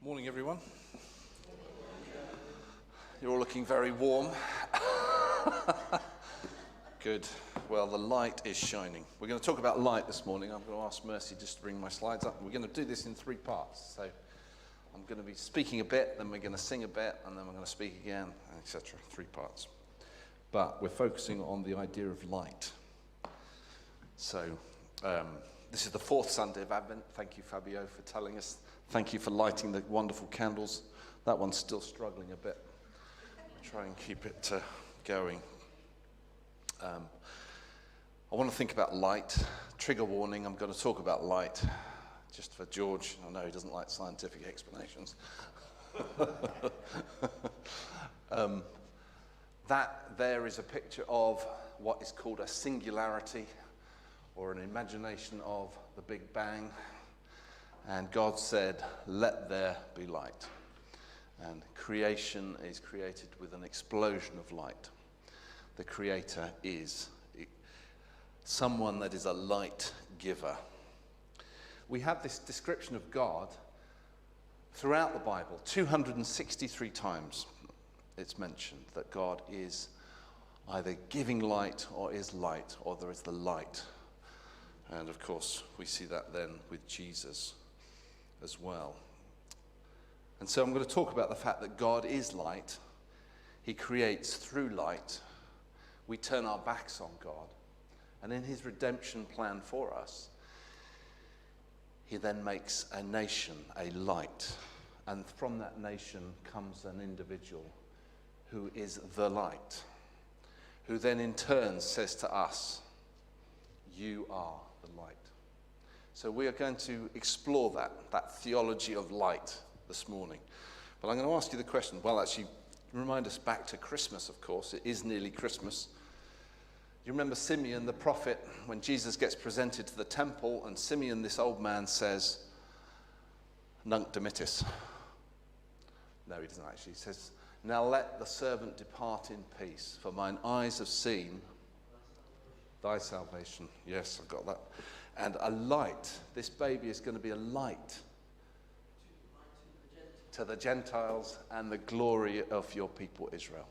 Morning, everyone. You're all looking very warm. Good. Well, the light is shining. We're going to talk about light this morning. I'm going to ask Mercy just to bring my slides up. We're going to do this in 3 parts. So I'm going to be speaking a bit, then we're going to sing a bit, and then we're going to speak again, etc. 3 parts. But we're focusing on the idea of light. So this is the 4th Sunday of Advent. Thank you, Fabio, for telling us. Thank you for lighting the wonderful candles. That one's still struggling a bit. Try and keep it going. I want to think about light. Trigger warning, I'm going to talk about light. Just for George, I know he doesn't like scientific explanations. That there is a picture of what is called a singularity, or an imagination of the Big Bang. And God said, let there be light. And creation is created with an explosion of light. The Creator is someone that is a light giver. We have this description of God throughout the Bible. 263 times it's mentioned that God is either giving light or is light, or there is the light. And of course, we see that then with Jesus as well. And so I'm going to talk about the fact that God is light. He creates through light. We turn our backs on God. And in his redemption plan for us, he then makes a nation a light. And from that nation comes an individual who is the light, who then in turn says to us, you are the light. So we are going to explore that theology of light this morning. But I'm going to ask you the question, well, actually, remind us back to Christmas, of course. It is nearly Christmas. You remember Simeon, the prophet, when Jesus gets presented to the temple, and Simeon, this old man, says, Nunc dimittis. No, he doesn't actually. He says, now let the servant depart in peace, for mine eyes have seen thy salvation. Yes, I've got that. And a light. This baby is going to be a light to the Gentiles and the glory of your people Israel.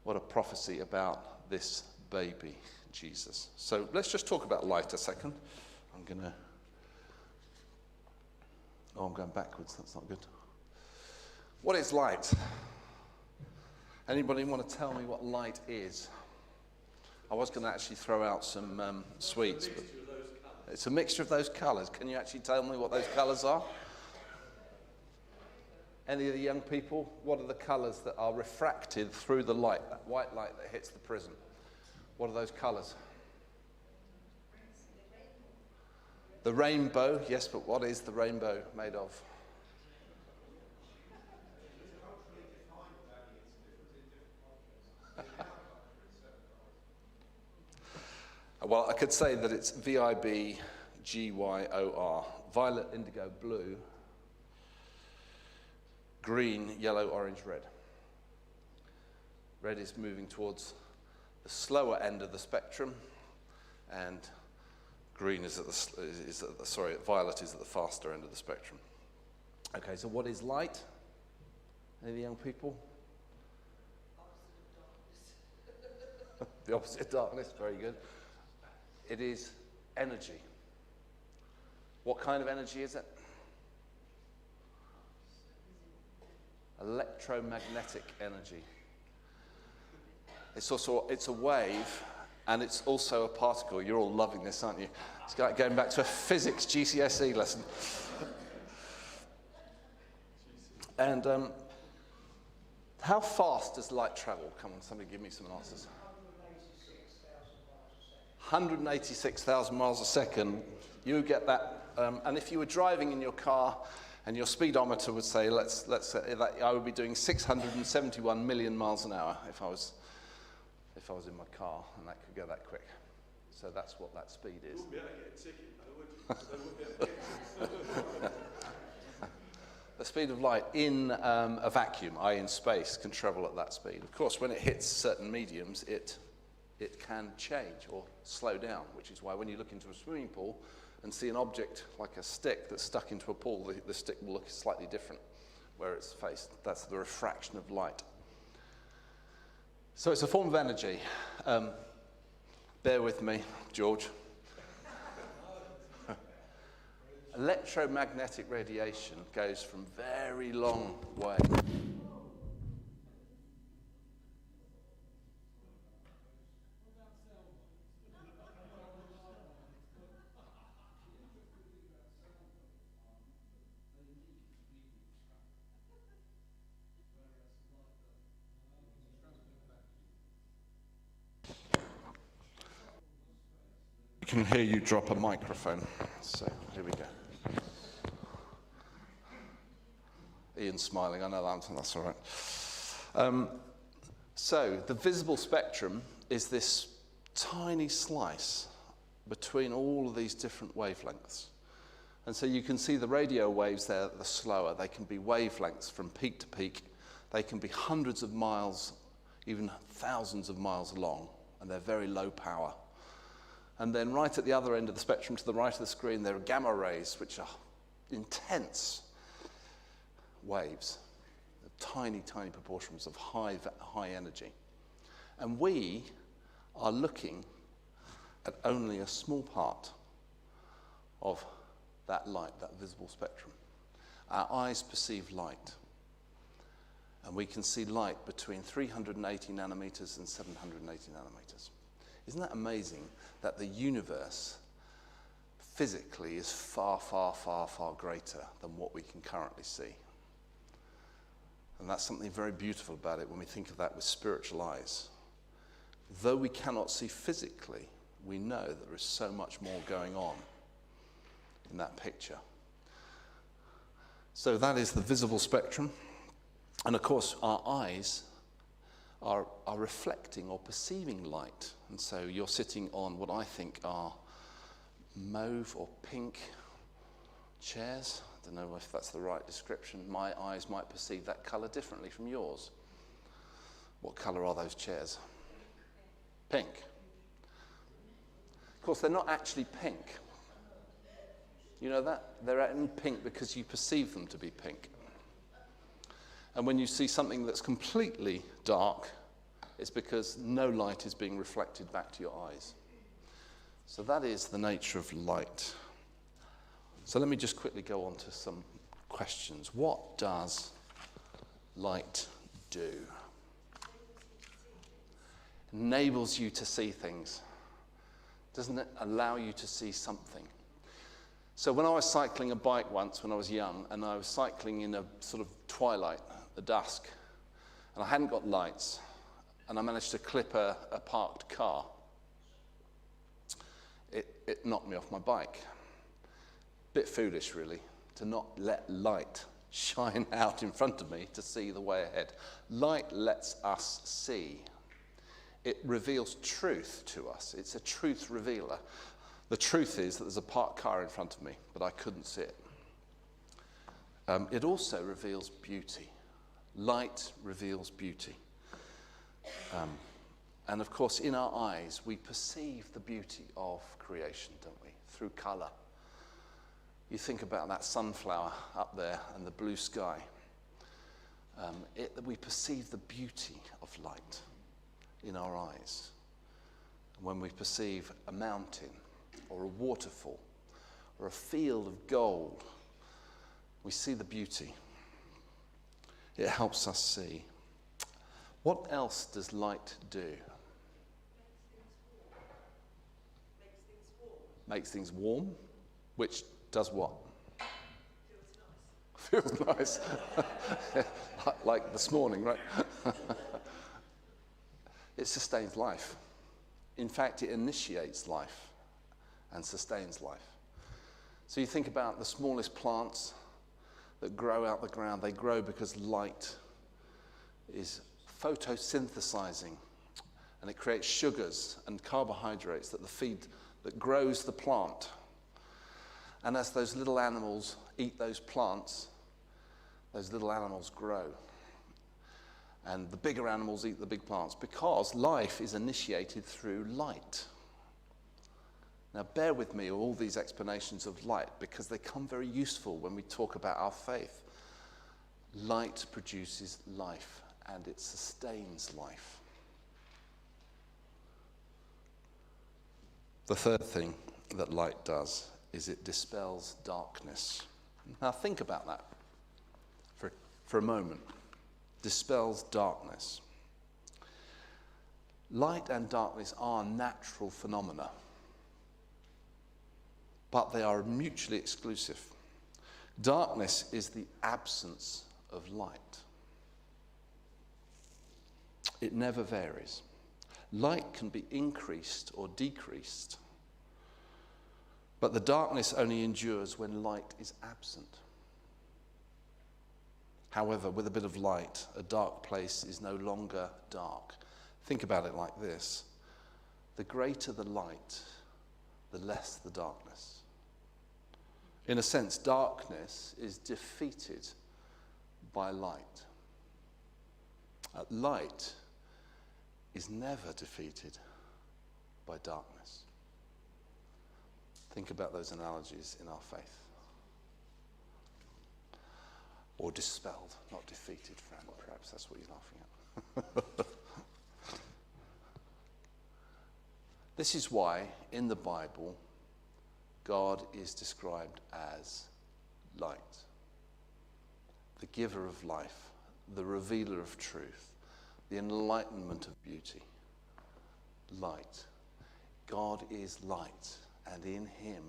What a prophecy about this baby, Jesus. So let's just talk about light a second. I'm going backwards. That's not good. What is light? Anybody want to tell me what light is? I was going to actually throw out some sweets, but it's a mixture of those colours. Can you actually tell me what those colours are? Any of the young people, what are the colours that are refracted through the light, that white light that hits the prism? What are those colours? The rainbow, yes, but what is the rainbow made of? Well, I could say that it's VIBGYOR, violet, indigo, blue, green, yellow, orange, red. Red is moving towards the slower end of the spectrum, and green is violet is at the faster end of the spectrum. Okay, so what is light? Any of the young people? The opposite of darkness, very good. It is energy. What kind of energy is it? Electromagnetic energy. It's a wave, and it's also a particle. You're all loving this, aren't you? It's like going back to a physics GCSE lesson. And how fast does light travel? Come on, somebody give me some answers. 186,000 miles a second. You get that, and if you were driving in your car, and your speedometer would say, let's say that I would be doing 671 million miles an hour if I was in my car, and that could go that quick. So that's what that speed is. The speed of light in a vacuum, i.e. in space, can travel at that speed. Of course, when it hits certain mediums, it can change or slow down, which is why when you look into a swimming pool and see an object like a stick that's stuck into a pool, the stick will look slightly different where it's faced. That's the refraction of light. So it's a form of energy. Bear with me, George. Electromagnetic radiation goes from very long way. I can hear you drop a microphone, so here we go. Ian's smiling, I know that's all right. So the visible spectrum is this tiny slice between all of these different wavelengths. And so you can see the radio waves there that are slower. They can be wavelengths from peak to peak. They can be hundreds of miles, even thousands of miles long, and they're very low power. And then right at the other end of the spectrum, to the right of the screen, there are gamma rays, which are intense waves, tiny, tiny proportions of high energy. And we are looking at only a small part of that light, that visible spectrum. Our eyes perceive light. And we can see light between 380 nanometers and 780 nanometers. Isn't that amazing that the universe physically is far, far, far, far greater than what we can currently see? And that's something very beautiful about it when we think of that with spiritual eyes. Though we cannot see physically, we know that there is so much more going on in that picture. So that is the visible spectrum. And of course, our eyes are reflecting or perceiving light. And so you're sitting on what I think are mauve or pink chairs. I don't know if that's the right description. My eyes might perceive that colour differently from yours. What colour are those chairs? Pink. Of course, they're not actually pink. You know that? They're only pink because you perceive them to be pink. And when you see something that's completely dark, it's because no light is being reflected back to your eyes. So that is the nature of light. So let me just quickly go on to some questions. What does light do? Enables you to see things. Doesn't it allow you to see something? So when I was cycling a bike once when I was young, and I was cycling in a sort of twilight, the dusk, and I hadn't got lights, and I managed to clip a parked car, it knocked me off my bike. Bit foolish, really, to not let light shine out in front of me to see the way ahead. Light lets us see. It reveals truth to us. It's a truth revealer. The truth is that there's a parked car in front of me, but I couldn't see it. It also reveals beauty. Light reveals beauty. And of course, in our eyes, we perceive the beauty of creation, don't we? Through colour. You think about that sunflower up there and the blue sky. We perceive the beauty of light in our eyes. When we perceive a mountain or a waterfall or a field of gold, we see the beauty. It helps us see. What else does light do? Makes things warm. Which does what? Feels nice. Like this morning, right? It sustains life. In fact, it initiates life and sustains life. So you think about the smallest plants that grow out the ground. They grow because light is photosynthesizing, and it creates sugars and carbohydrates that grows the plant. And as those little animals eat those plants, those little animals grow. And the bigger animals eat the big plants because life is initiated through light. Now, bear with me all these explanations of light because they come very useful when we talk about our faith. Light produces life and it sustains life. The third thing that light does is it dispels darkness. Now, think about that for a moment. Dispels darkness. Light and darkness are natural phenomena, but they are mutually exclusive. Darkness is the absence of light. It never varies. Light can be increased or decreased, but the darkness only endures when light is absent. However, with a bit of light, a dark place is no longer dark. Think about it like this. The greater the light, the less the darkness. In a sense, darkness is defeated by light. Light is never defeated by darkness. Think about those analogies in our faith. Or dispelled, not defeated, friend. Perhaps that's what you're laughing at. This is why, in the Bible, God is described as light. The giver of life, the revealer of truth, the enlightenment of beauty. Light. God is light, and in him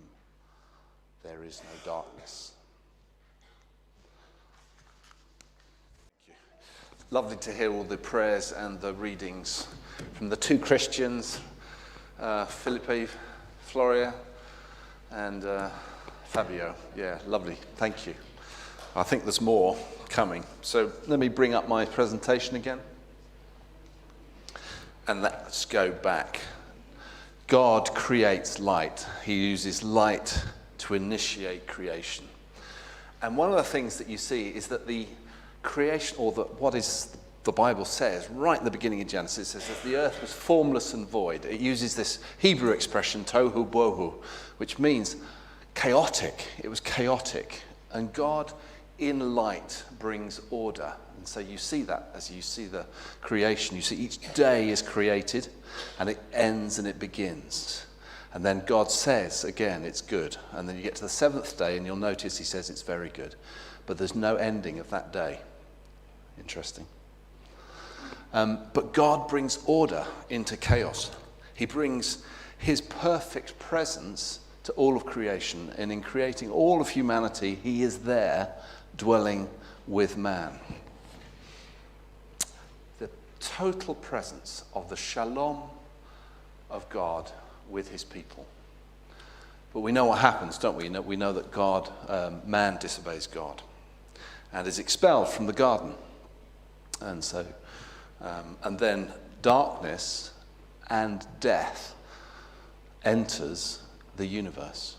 there is no darkness. Lovely to hear all the prayers and the readings from the two Christians, Felipe, Floria, and Fabio. Yeah, lovely. Thank you. I think there's more coming. So let me bring up my presentation again. And let's go back. God creates light. He uses light to initiate creation. And one of the things that you see is that the creation, or what is the Bible says right at the beginning of Genesis, it says that the earth was formless and void. It uses this Hebrew expression, tohu bohu, which means chaotic. It was chaotic. And God in light brings order. And so you see that as you see the creation. You see each day is created and it ends and it begins. And then God says, again, it's good. And then you get to the seventh day and you'll notice he says it's very good. But there's no ending of that day. Interesting. But God brings order into chaos. He brings his perfect presence to all of creation. And in creating all of humanity, he is there dwelling with man. The total presence of the shalom of God with his people. But we know what happens, don't we? We know that man disobeys God and is expelled from the garden. And so, and then darkness and death enters the universe.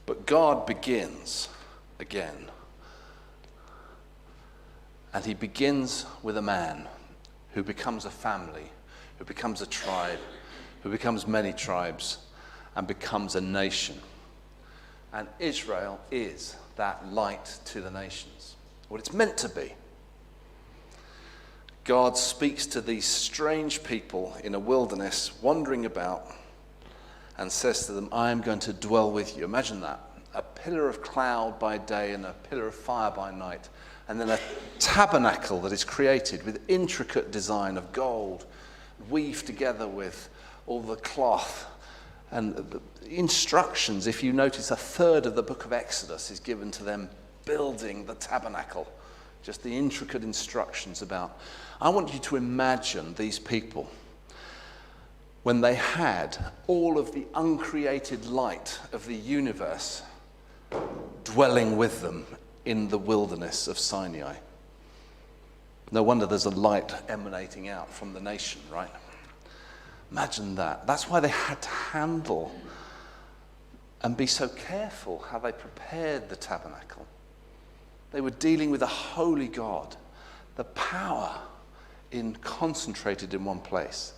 But God begins again. And he begins with a man who becomes a family, who becomes a tribe, who becomes many tribes, and becomes a nation. And Israel is that light to the nations, what it's meant to be. God speaks to these strange people in a wilderness, wandering about, and says to them, I am going to dwell with you. Imagine that. A pillar of cloud by day and a pillar of fire by night. And then a tabernacle that is created with intricate design of gold, weaved together with all the cloth. And the instructions, if you notice, a third of the book of Exodus is given to them building the tabernacle. Just the intricate instructions about. I want you to imagine these people when they had all of the uncreated light of the universe dwelling with them in the wilderness of Sinai. No wonder there's a light emanating out from the nation, right? Imagine that. That's why they had to handle and be so careful how they prepared the tabernacle. They were dealing with a holy God. The power concentrated in one place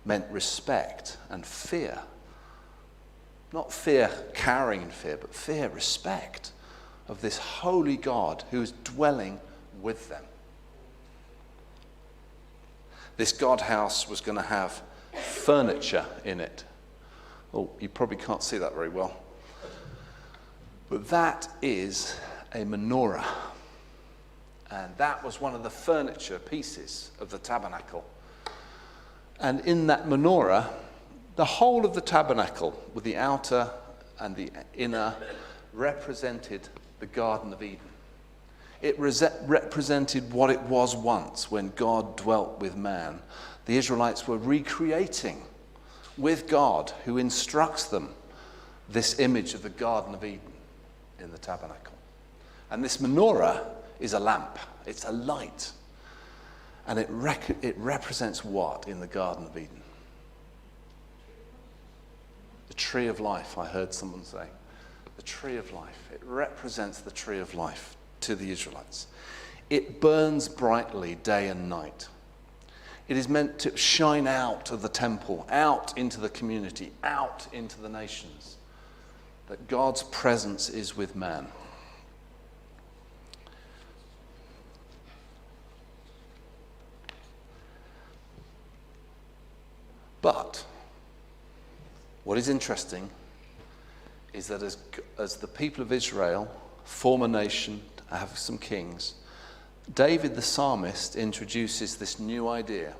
meant respect and fear Not fear carrying fear, but fear, respect of this holy God who is dwelling with them. This God house was going to have furniture in it. Oh, you probably can't see that very well. But that is a menorah. And that was one of the furniture pieces of the tabernacle. And in that menorah, the whole of the tabernacle, with the outer and the inner, represented the Garden of Eden. It represented what it was once when God dwelt with man. The Israelites were recreating with God, who instructs them, this image of the Garden of Eden in the tabernacle. And this menorah is a lamp. It's a light. And it represents what in the Garden of Eden? The tree of life, I heard someone say. The tree of life. It represents the tree of life to the Israelites. It burns brightly day and night. It is meant to shine out of the temple, out into the community, out into the nations. That God's presence is with man. But what is interesting is that as the people of Israel form a nation, have some kings, David the psalmist introduces this new idea.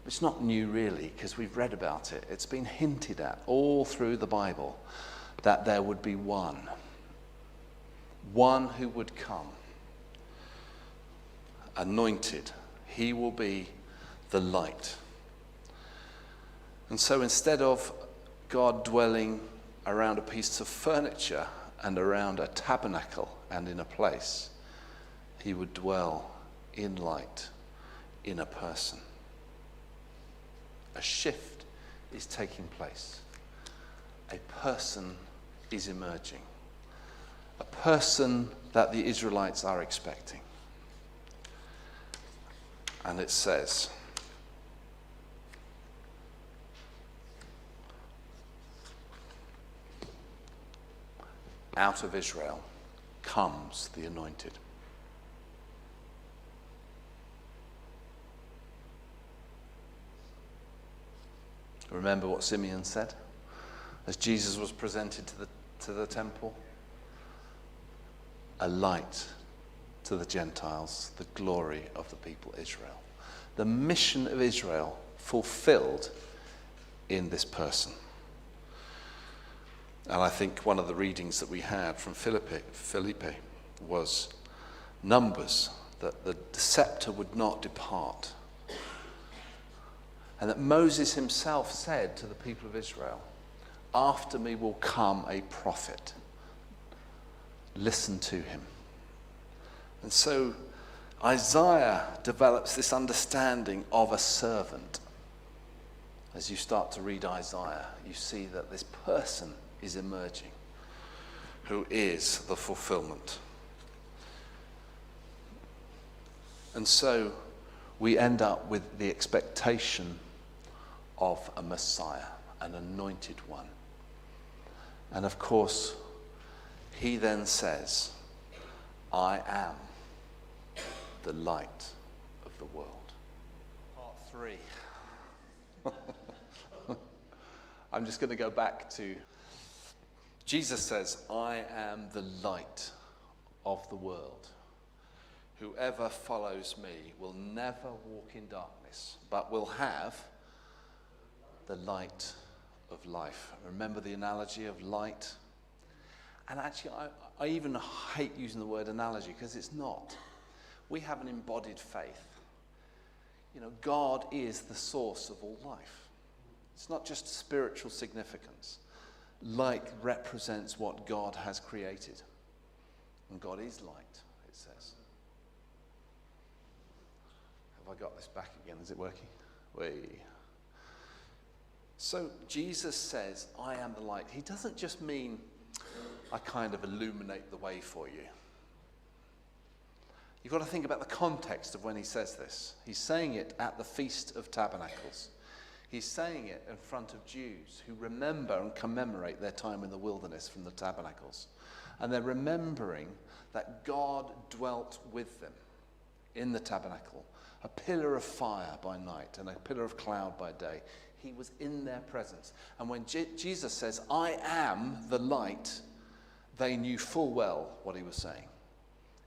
It's not new really, because we've read about it. It's been hinted at all through the Bible that there would be one who would come, anointed. He will be the light. And so instead of God dwelling around a piece of furniture and around a tabernacle and in a place, he would dwell in light, in a person. A shift is taking place. A person is emerging. A person that the Israelites are expecting. And it says, out of Israel comes the anointed. Remember what Simeon said as Jesus was presented to the temple? A light to the Gentiles, the glory of the people Israel. The mission of Israel fulfilled in this person. And I think one of the readings that we had from Philippi was Numbers, that the scepter would not depart. And that Moses himself said to the people of Israel, after me will come a prophet. Listen to him. And so Isaiah develops this understanding of a servant. As you start to read Isaiah, you see that this person is emerging, who is the fulfillment. And so we end up with the expectation of a Messiah, an anointed one. And of course, he then says, I am the light of the world. Part 3. I'm just going to go back to Jesus says, I am the light of the world. Whoever follows me will never walk in darkness, but will have the light of life. Remember the analogy of light? And actually, I even hate using the word analogy because it's not. We have an embodied faith. You know, God is the source of all life. It's not just spiritual significance. Light represents what God has created. And God is light, it says. Have I got this back again? Is it working? So Jesus says, I am the light. He doesn't just mean I kind of illuminate the way for you. You've got to think about the context of when he says this. He's saying it at the Feast of Tabernacles. He's saying it in front of Jews who remember and commemorate their time in the wilderness from the tabernacles. And they're remembering that God dwelt with them in the tabernacle, a pillar of fire by night and a pillar of cloud by day. He was in their presence. And when Jesus says, I am the light, they knew full well what he was saying.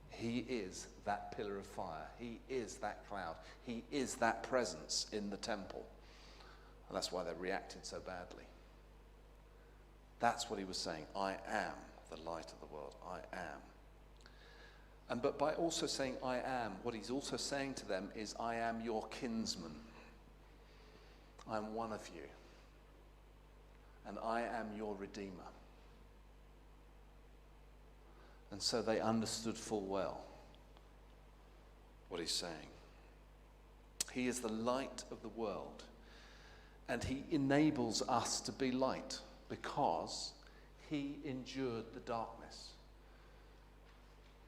He is that pillar of fire. He is that cloud. He is that presence in the temple. And that's why they reacted so badly. That's what he was saying. I am the light of the world. I am. But by also saying I am, what he's also saying to them is, I am your kinsman. I'm one of you. And I am your redeemer. And so they understood full well what he's saying. He is the light of the world. And he enables us to be light because he endured the darkness.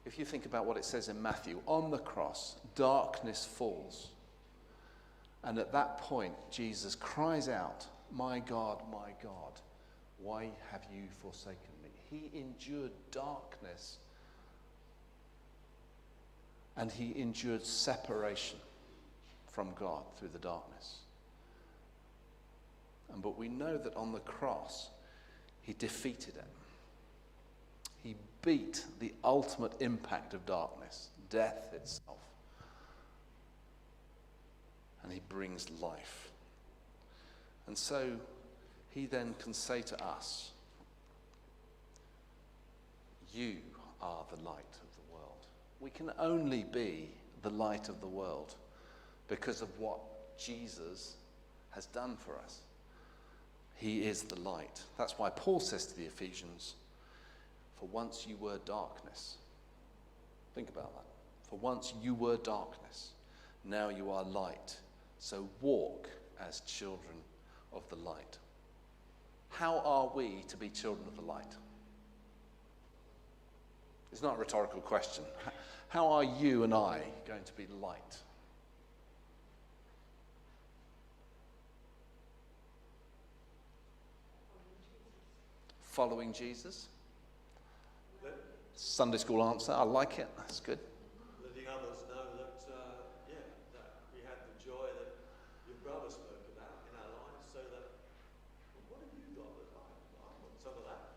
If you think about what it says in Matthew, on the cross, darkness falls. And at that point, Jesus cries out, my God, why have you forsaken me? He endured darkness. And he endured separation from God through the darkness. But we know that on the cross, he defeated it. He beat the ultimate impact of darkness, death itself. And he brings life. And so he then can say to us, you are the light of the world. We can only be the light of the world because of what Jesus has done for us. He is the light. That's why Paul says to the Ephesians, for once you were darkness. Think about that. For once you were darkness, now you are light. So walk as children of the light. How are we to be children of the light? It's not a rhetorical question. How are you and I going to be light? Following Jesus. Sunday school answer. I like it. That's good. Letting others know that, that we had the joy that your brother spoke about in our lives, so that, well, what have you got that I want some of that?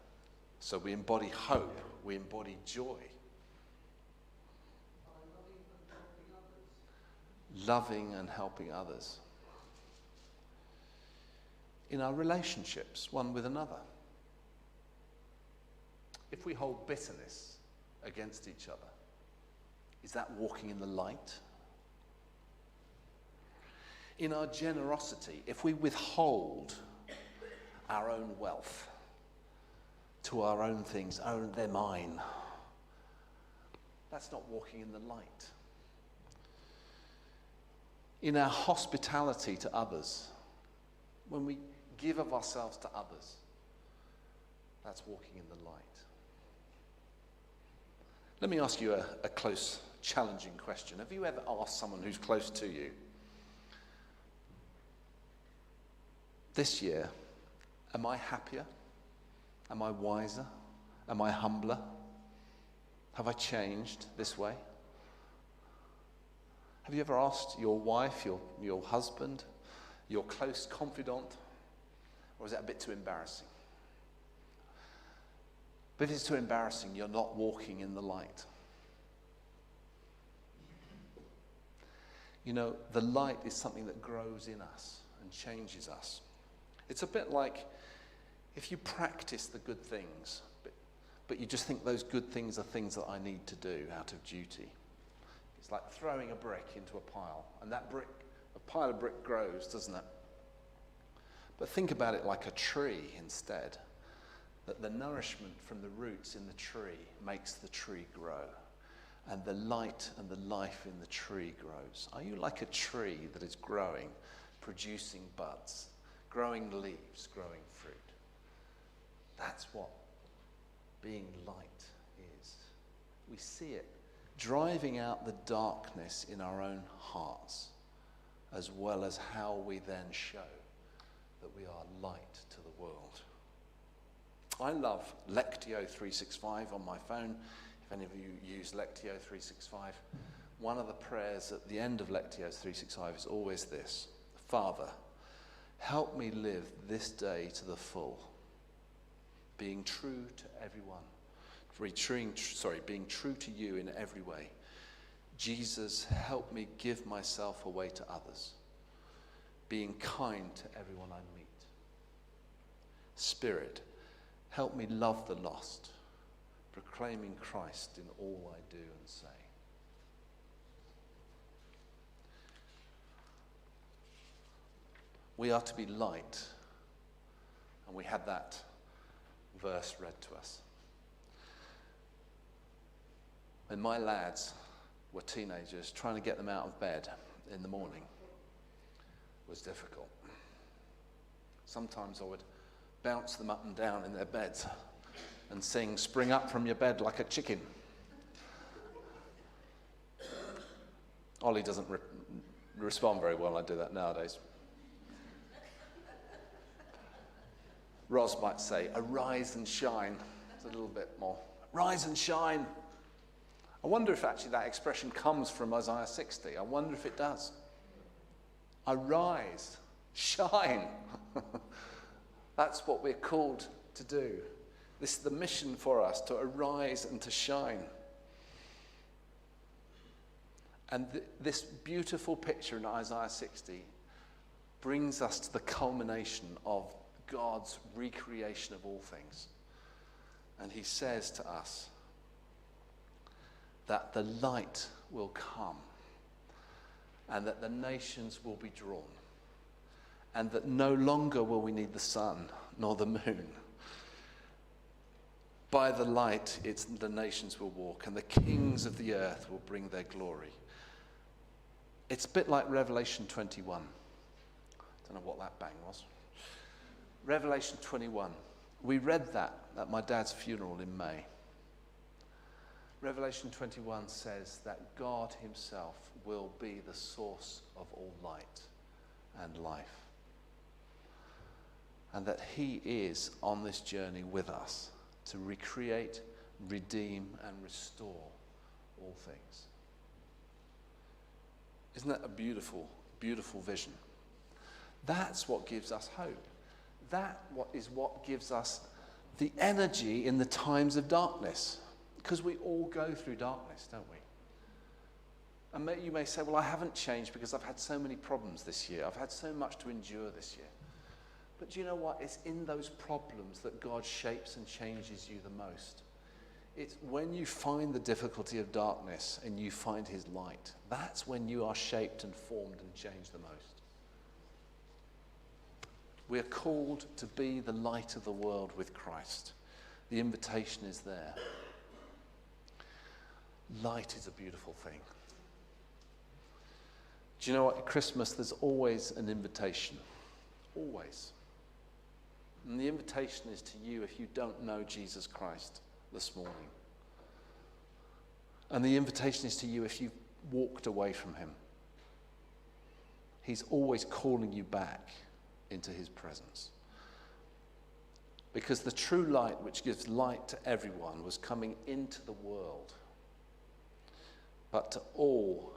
So we embody hope. We embody joy. Loving and helping others. In our relationships, one with another. If we hold bitterness against each other, is that walking in the light? In our generosity, if we withhold our own wealth to our own things, they're mine, that's not walking in the light. In our hospitality to others, when we give of ourselves to others, that's walking in the light. Let me ask you a close, challenging question. Have you ever asked someone who's close to you, this year, am I happier? Am I wiser? Am I humbler? Have I changed this way? Have you ever asked your wife, your husband, your close confidant? Or is that a bit too embarrassing? But if it's too embarrassing, you're not walking in the light. You know, the light is something that grows in us and changes us. It's a bit like if you practice the good things, but you just think those good things are things that I need to do out of duty. It's like throwing a brick into a pile, and a pile of brick grows, doesn't it? But think about it like a tree instead. That the nourishment from the roots in the tree makes the tree grow. And the light and the life in the tree grows. Are you like a tree that is growing, producing buds, growing leaves, growing fruit? That's what being light is. We see it driving out the darkness in our own hearts, as well as how we then show that we are light to the world. I love Lectio 365 on my phone. If any of you use Lectio 365, one of the prayers at the end of Lectio 365 is always this: Father, help me live this day to the full, being true to everyone, being true to you in every way. Jesus, help me give myself away to others, being kind to everyone I meet. Spirit, help me love the lost, proclaiming Christ in all I do and say. We are to be light, and we had that verse read to us. When my lads were teenagers, trying to get them out of bed in the morning was difficult. Sometimes I would bounce them up and down in their beds and sing, "Spring up from your bed like a chicken." Ollie doesn't respond very well when I do that nowadays. Roz might say, "Arise and shine." It's a little bit more, "Rise and shine." I wonder if actually that expression comes from Isaiah 60. I wonder if it does. Arise, shine. That's what we're called to do. This is the mission for us, to arise and to shine. And this beautiful picture in Isaiah 60 brings us to the culmination of God's recreation of all things. And he says to us that the light will come, and that the nations will be drawn, and that no longer will we need the sun nor the moon. By the light, the nations will walk, and the kings of the earth will bring their glory. It's a bit like Revelation 21. I don't know what that bang was. Revelation 21. We read that at my dad's funeral in May. Revelation 21 says that God himself will be the source of all light and life. And that he is on this journey with us to recreate, redeem, and restore all things. Isn't that a beautiful, beautiful vision? That's what gives us hope. That is what gives us the energy in the times of darkness. Because we all go through darkness, don't we? And you may say, well, I haven't changed because I've had so many problems this year. I've had so much to endure this year. But do you know what? It's in those problems that God shapes and changes you the most. It's when you find the difficulty of darkness and you find his light. That's when you are shaped and formed and changed the most. We are called to be the light of the world with Christ. The invitation is there. Light is a beautiful thing. Do you know what? At Christmas, there's always an invitation. Always. And the invitation is to you if you don't know Jesus Christ this morning. And the invitation is to you if you've walked away from him. He's always calling you back into his presence. Because the true light which gives light to everyone was coming into the world. But to all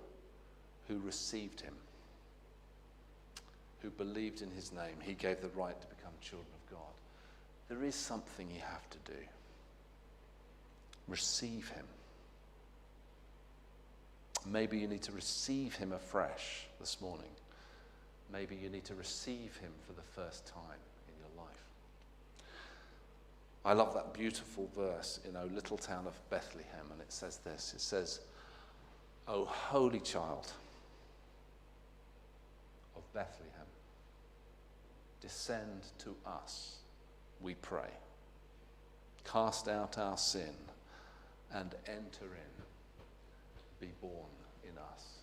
who received him, who believed in his name, he gave the right to become children of God. There is something you have to do. Receive him. Maybe you need to receive him afresh this morning. Maybe you need to receive him for the first time in your life. I love that beautiful verse in O little town of Bethlehem, and it says this. It says, O holy child of Bethlehem, descend to us, we pray. Cast out our sin and enter in. Be born in us.